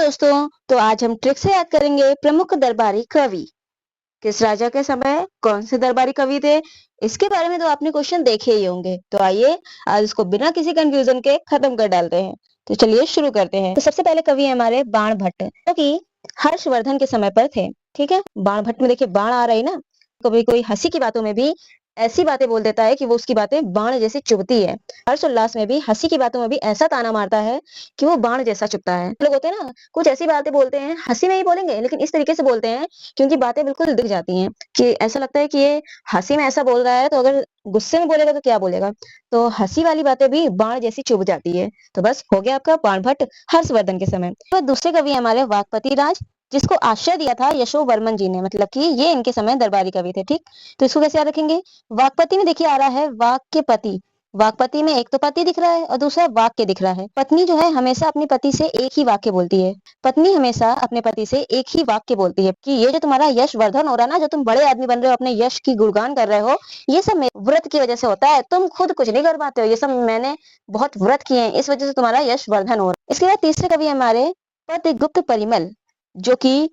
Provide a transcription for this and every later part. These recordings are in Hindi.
दोस्तों, तो आज हम ट्रिक से याद करेंगे प्रमुख दरबारी कवि। किस राजा के समय कौन से दरबारी कवि थे, इसके बारे में तो आपने क्वेश्चन देखे ही होंगे। तो आइए आज इसको बिना किसी कंफ्यूजन के खत्म कर डालते हैं। तो चलिए शुरू करते हैं। तो सबसे पहले कवि है हमारे बाण भट्ट, जो कि हर्षवर्धन के समय पर थे। ठीक है, बाण भट्ट में देखिए बाण आ रही ना, कभी कोई हंसी की बातों में भी ऐसी बातें बोल देता है कि वो उसकी बातें बाण जैसी चुभती है। हर्ष उल्लास में भी, हंसी की बातों में भी ऐसा ताना मारता है कि वो बाण जैसा चुभता है। लोग होते हैं ना, कुछ ऐसी बातें बोलते हैं, हंसी में ही बोलेंगे लेकिन इस तरीके से बोलते हैं क्योंकि बातें बिल्कुल दिख जाती हैं कि ऐसा लगता है कि ये हंसी में ऐसा बोल रहा है, तो अगर गुस्से में बोलेगा तो क्या बोलेगा। तो हंसी वाली बातें भी बाण जैसी चुभ जाती है। तो बस हो गया आपका बाण भट्ट हर्षवर्धन के समय। तो दूसरे कवि हैं हमारे वाकपति राज, जिसको आश्रय दिया था यशोवर्मन जी ने, मतलब कि ये इनके समय दरबारी कवि थे। ठीक, तो इसको कैसे याद रखेंगे। वाकपति में देखिए आ रहा है वाक्यपति। वाकपति में एक तो पति दिख रहा है और दूसरा वाक्य दिख रहा है। पत्नी जो है हमेशा अपने पति से एक ही वाक्य बोलती है। पत्नी हमेशा अपने पति से एक ही वाक्य बोलती है कि ये जो तुम्हारा यश वर्धन हो रहा है ना, जो तुम बड़े आदमी बन रहे हो, अपने यश की गुणगान कर रहे हो, ये सब मेरे व्रत की वजह से होता है। तुम खुद कुछ नहीं कर पाते हो, ये सब मैंने बहुत व्रत किए हैं, इस वजह से तुम्हारा यश वर्धन हो रहा है। इसके बाद तीसरे कवि हमारे पद्यगुप्त परिमल, जो कि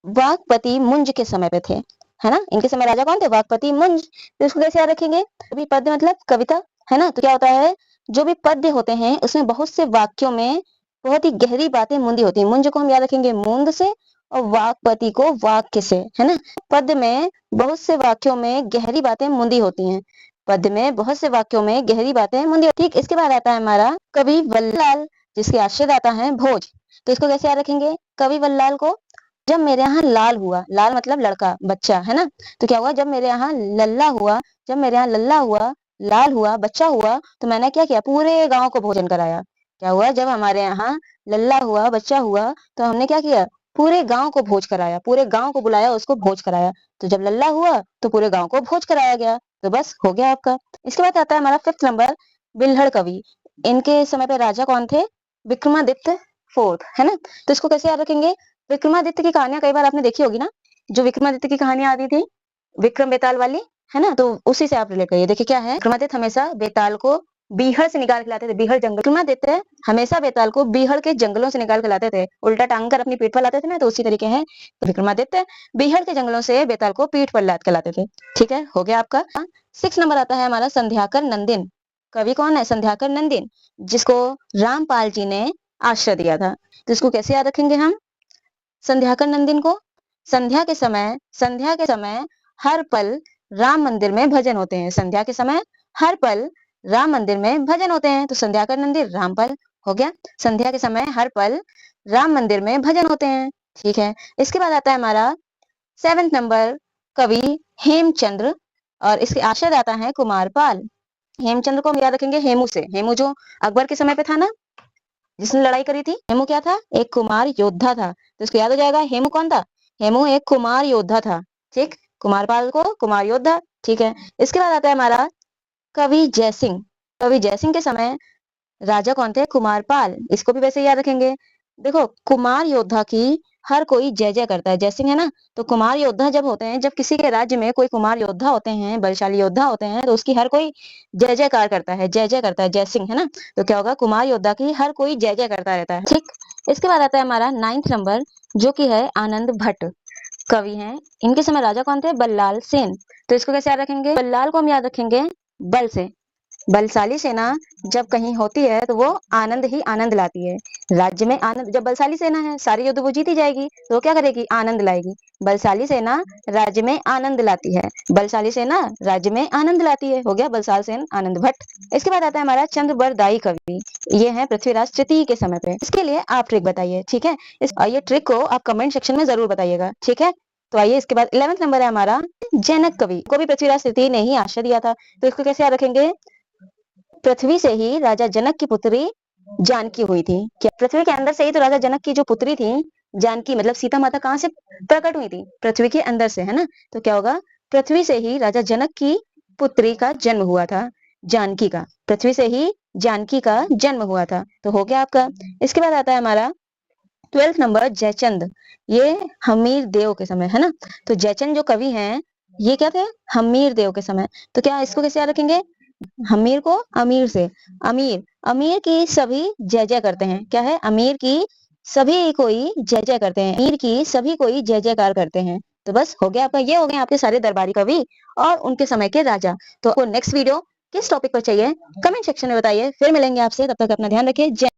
वाकपति मुंज के समय पे थे, है ना। इनके समय राजा कौन थे, वाकपति मुंज। तो इसको कैसे याद रखेंगे। अभी पद्य मतलब कविता, है ना। तो क्या होता है, जो भी पद्य होते हैं उसमें बहुत से वाक्यों में बहुत ही गहरी बातें मुंदी होती हैं। मुंज को हम याद रखेंगे मूंद से, और वाकपति को वाक्य से, है ना। पद्य में बहुत से वाक्यों में गहरी बातें मुंदी होती हैं। पद्य में बहुत से वाक्यों में गहरी बातें मुंदी। ठीक, इसके बाद आता है हमारा कवि वल्लाल, जिसके आश्रय आता है भोज। तो इसको कैसे याद रखेंगे, कवि वल्लाल को। जब मेरे यहाँ लाल हुआ, लाल मतलब लड़का, बच्चा, है ना। तो क्या हुआ, जब मेरे यहाँ लल्ला हुआ, जब मेरे यहाँ लल्ला हुआ, लाल हुआ, बच्चा हुआ, तो मैंने क्या किया, पूरे गांव को भोजन कराया। क्या हुआ, जब हमारे यहाँ लल्ला हुआ, बच्चा हुआ, तो हमने क्या किया, पूरे गांव को भोज कराया, पूरे गांव को बुलाया, उसको भोज कराया। तो जब लल्ला हुआ तो पूरे गांव को भोज कराया गया। तो बस हो गया आपका। इसके बाद आता है हमारा फिफ्थ नंबर बिल्हड़ कवि। इनके समय पे राजा कौन थे, विक्रमादित्य फोर्थ, है ना। तो इसको कैसे याद रखेंगे। विक्रमादित्य की कहानियां कई बार आपने देखी होगी ना, जो विक्रमादित्य की कहानियां आती थी, विक्रम बेताल वाली, है ना। तो उसी से आप रिलेट करिए। देखिए क्या है, विक्रमादित्य हमेशा बेताल को बीहड़ से निकाल के लाते थे, बीहड़ जंगल। विक्रमादित्य हमेशा बेताल को बीहड़ के जंगलों से निकाल के लाते थे, उल्टा टांग कर अपनी पीठ पर लाते थे ना, तो उसी तरीके है। तो विक्रमादित्य बीहड़ के जंगलों से बेताल को पीठ पर लाद के लाते थे। ठीक है, हो गया आपका। 6 नंबर आता है हमारा संध्याकर नंदिन। कवि कौन है, संध्याकर नंदिन, जिसको रामपाल जी ने आश्रय दिया था। तो इसको कैसे याद रखेंगे हम, संध्याकर नंदिन को। संध्या के समय हर पल राम मंदिर में भजन होते हैं। संध्या के समय हर पल राम मंदिर में भजन होते हैं। तो संध्याकर नंदिन रामपल हो गया। संध्या के समय हर पल राम मंदिर में भजन होते हैं। ठीक है, इसके बाद आता है हमारा 7 नंबर कवि हेमचंद्र, और इसके आश्रय आता है कुमारपाल। हेमचंद्र को हम याद रखेंगे हेमू से। हेमू जो अकबर के समय पे था ना, जिसने लड़ाई करी थी। हेमू क्या था, एक कुमार योद्धा था। तो इसको याद हो जाएगा, हेमू कौन था, हेमू एक कुमार योद्धा था। ठीक, कुमारपाल को कुमार योद्धा। ठीक है, इसके बाद आता है हमारा कवि जयसिंह। कवि जयसिंह के समय राजा कौन थे, कुमारपाल। इसको भी वैसे याद रखेंगे। देखो, कुमार योद्धा की हर कोई जय जय करता है, जयसिंह है ना। तो कुमार योद्धा जब होते हैं, जब किसी के राज्य में कोई कुमार योद्धा होते हैं, बलशाली योद्धा होते हैं, तो उसकी हर कोई जय जयकार करता है, जय जय करता है, जयसिंह, है ना। तो क्या होगा, कुमार योद्धा की हर कोई जय जय करता रहता है। ठीक, इसके बाद आता है हमारा 9th नंबर, जो कि है आनंद भट्ट कवि हैं। इनके समय राजा कौन थे, बल्लाल सेन। तो इसको कैसे याद रखेंगे, बल्लाल को हम याद रखेंगे बल से। बलशाली सेना जब कहीं होती है तो वो आनंद ही आनंद लाती है। राज्य में आनंद, जब बलशाली सेना है, सारी युद्ध वो जीती जाएगी, तो वो क्या करेगी, आनंद लाएगी। बलशाली सेना राज्य में आनंद लाती है, बलशाली सेना राज्य में आनंद लाती है। हो गया बलशाल सेन आनंद भट्ट। इसके बाद आता है हमारा चंद्रबरदाई कवि। ये है पृथ्वीराज तृतीय के समय पे। इसके लिए आप ट्रिक बताइए। ठीक है, ये ट्रिक को आप कमेंट सेक्शन में जरूर बताइएगा। ठीक है, तो आइए इसके बाद 11th नंबर है हमारा जनक कवि। को भी पृथ्वीराज तृतीय ने ही आश्रय दिया था। तो इसको कैसे याद रखेंगे, पृथ्वी से ही राजा जनक की पुत्री जानकी हुई थी। क्या पृथ्वी के अंदर से ही तो राजा जनक की जो पुत्री थी जानकी, मतलब सीता माता, कहाँ से प्रकट हुई थी, पृथ्वी के अंदर से, है ना। तो क्या होगा, पृथ्वी से ही राजा जनक की पुत्री का जन्म हुआ था, जानकी का। पृथ्वी से ही जानकी का जन्म हुआ था। तो हो गया आपका। इसके बाद आता है हमारा 12th नंबर जयचंद। ये हमीर देव के समय, है ना। तो जयचंद जो कवि हैं, ये क्या थे, हमीर देव के समय। तो क्या इसको कैसे याद रखेंगे, हमीर को अमीर से, अमीर, अमीर की सभी जय जय करते हैं। क्या है, अमीर की सभी कोई जय जय करते हैं, मीर की सभी कोई जय जयकार करते हैं। तो बस हो गया आपका, ये हो गए आपके सारे दरबारी कवि और उनके समय के राजा। तो आपको नेक्स्ट वीडियो किस टॉपिक पर चाहिए कमेंट सेक्शन में बताइए। फिर मिलेंगे आपसे, तब तक अपना ध्यान रखिए। जय